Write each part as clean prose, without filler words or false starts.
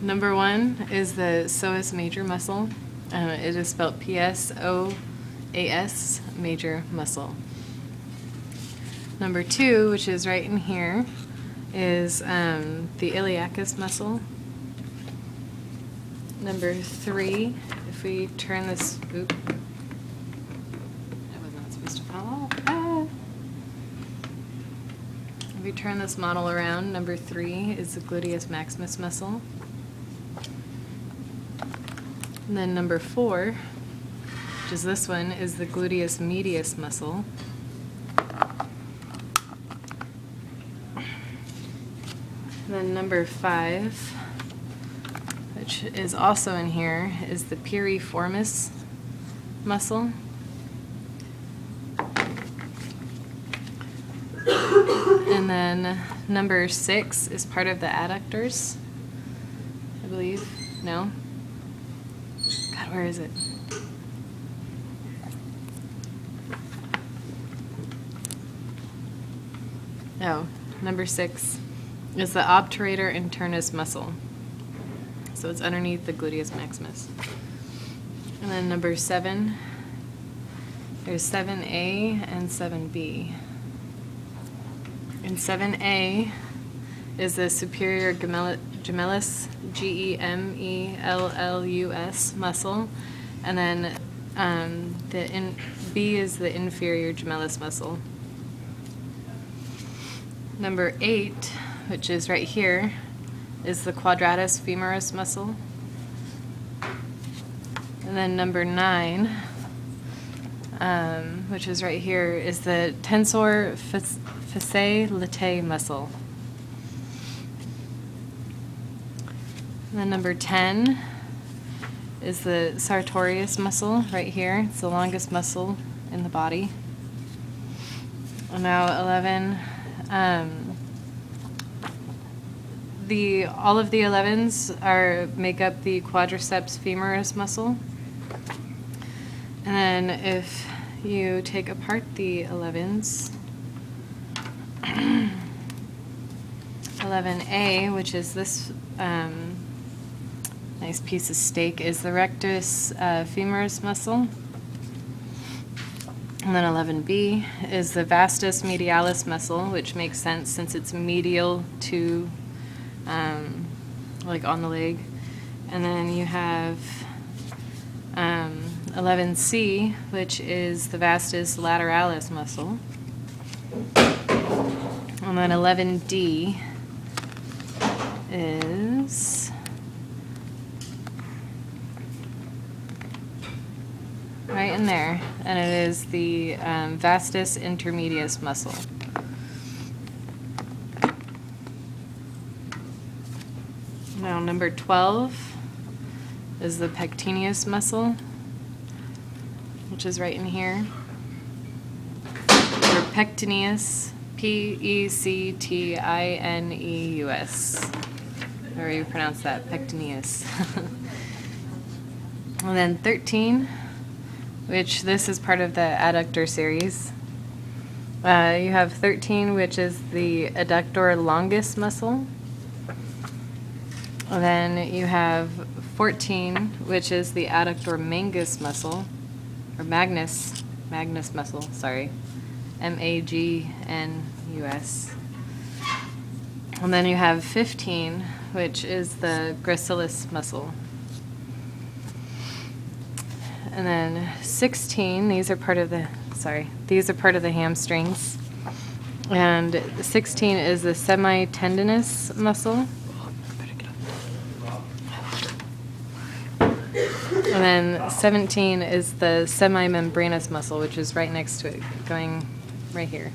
Number 1 is the psoas major muscle. It is spelled PSOAS, major muscle. Number 2, which is right in here, is the iliacus muscle. Number 3, if we turn this, I was not supposed to fall. If we turn this model around, number 3 is the gluteus maximus muscle. And then number 4, which is this one, is the gluteus medius muscle. And then number 5, which is also in here, is the piriformis muscle. And then number 6 is part of the adductors, I believe. No? God, where is it? Oh, number 6 is the obturator internus muscle. So it's underneath the gluteus maximus. And then number 7, there's 7A and 7B. And 7A is the superior gemellus, Gemellus muscle. And then B is the inferior gemellus muscle. Number 8, which is right here, is the quadratus femoris muscle. And then number 9, which is right here, is the tensor fasciae latae muscle. And then number 10 is the sartorius muscle right here. It's the longest muscle in the body. And now 11. All of the 11s make up the quadriceps femoris muscle. And then if you take apart the 11s, 11A, which is this nice piece of steak, is the rectus femoris muscle. And then 11B is the vastus medialis muscle, which makes sense since it's medial to like on the leg. And then you have 11C, which is the vastus lateralis muscle. And then 11D is right in there, and it is the vastus intermedius muscle. Now number 12 is the pectineus muscle, which is right in here. Or pectineus, Pectineus, however you pronounce that, pectineus. And then 13, which this is part of the adductor series. You have 13, which is the adductor longus muscle. And then you have 14, which is the adductor magnus muscle, or magnus muscle, sorry, Magnus. And then you have 15, which is the gracilis muscle. And then 16, these are part of the hamstrings. And 16 is the semitendinous muscle. And then 17 is the semimembranous muscle, which is right next to it, going right here.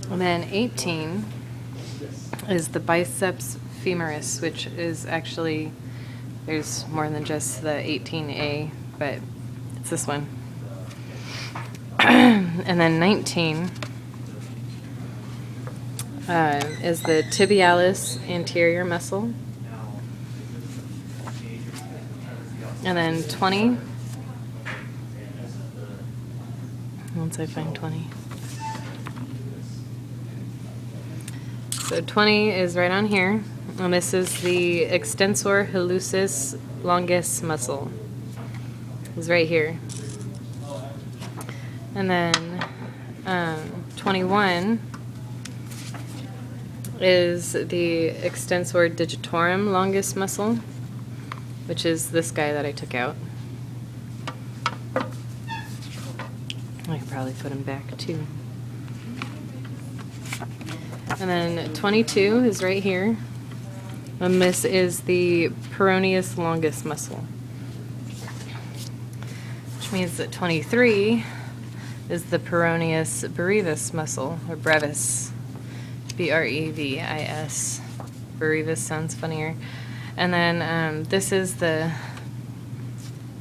And then 18 is the biceps femoris, which is actually, there's more than just the 18A, but it's this one. And then 19 is the tibialis anterior muscle. And then 20, once I find 20. So 20 is right on here, And this is the extensor hallucis longus muscle. It's right here. And then 21 is the extensor digitorum longus muscle, which is this guy that I took out. I could probably put him back too. And then 22 is right here. And this is the peroneus longus muscle. Which means that 23 is the peroneus brevis muscle, or brevis. B-R-E-V-I-S. Brevis sounds funnier. And then this is the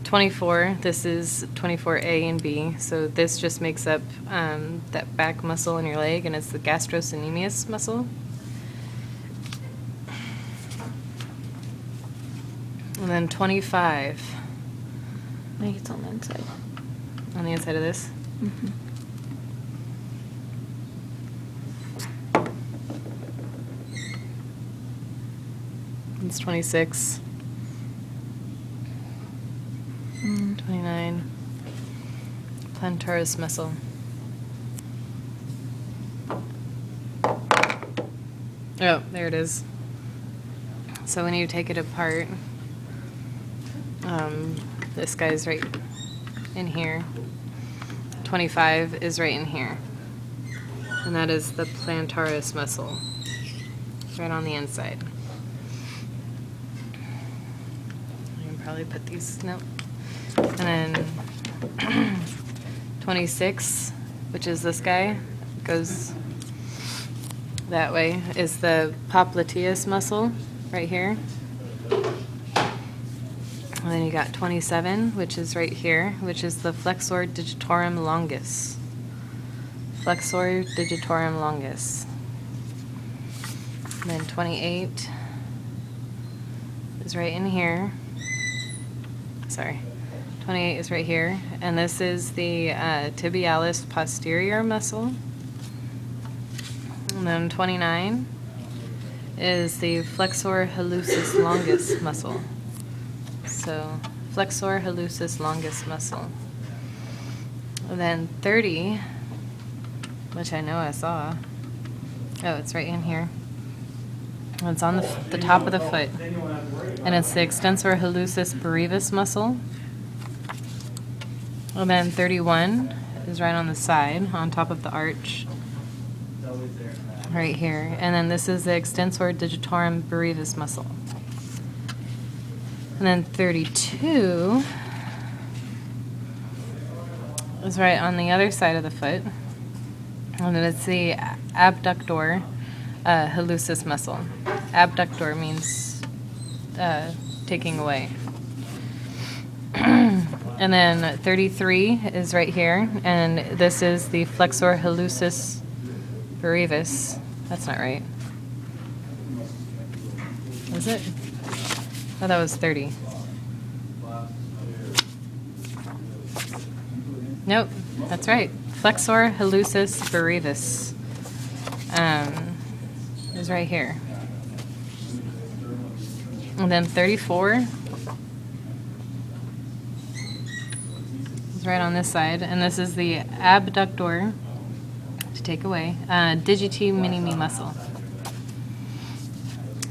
24. This is 24A and B. So this just makes up that back muscle in your leg, and it's the gastrocnemius muscle. And then 25. I think it's on the inside. On the inside of this? Mm-hmm. It's 26. 29. Plantaris muscle. Oh, there it is. So when you take it apart, this guy's right in here. 25 is right in here. And that is the plantaris muscle. It's right on the inside. I can probably put these, no. And then 26, which is this guy, goes that way, is the popliteus muscle right here. And then you got 27, which is right here, which is the flexor digitorum longus. Flexor digitorum longus. And then 28 is right in here. Sorry. 28 is right here. And this is the tibialis posterior muscle. And then 29 is the flexor hallucis longus muscle. So, flexor hallucis longus muscle. And then 30, which I know I saw. Oh, it's right in here. It's on the top of the foot. And it's the extensor hallucis brevis muscle. And then 31 is right on the side, on top of the arch. Right here. And then this is the extensor digitorum brevis muscle. And then 32 is right on the other side of the foot. And then it's the abductor hallucis muscle. Abductor means taking away. And then 33 is right here. And this is the flexor hallucis brevis. That's not right. Is it? Oh, that was 30. Nope, that's right. Flexor hallucis brevis is right here. And then 34 is right on this side. And this is the abductor, to take away, digiti minimi muscle.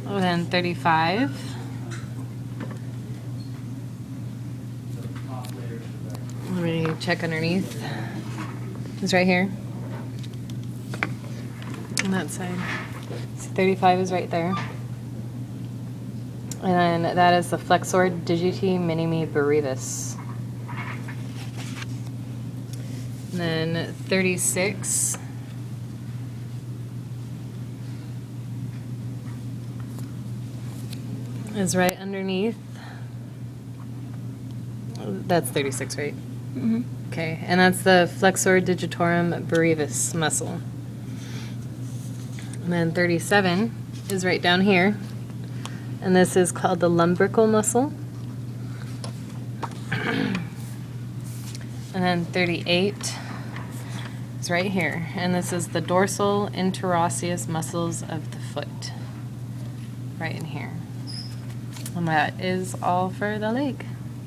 And then 35. Let me check underneath. It's right here. On that side. So 35 is right there. And then that is the flexor digiti minimi brevis. And then 36 is right underneath. That's 36, right? Mm-hmm. Okay, and that's the flexor digitorum brevis muscle. And then 37 is right down here. And this is called the lumbrical muscle. And then 38 is right here. And this is the dorsal interosseous muscles of the foot. right in here. And that is all for the leg.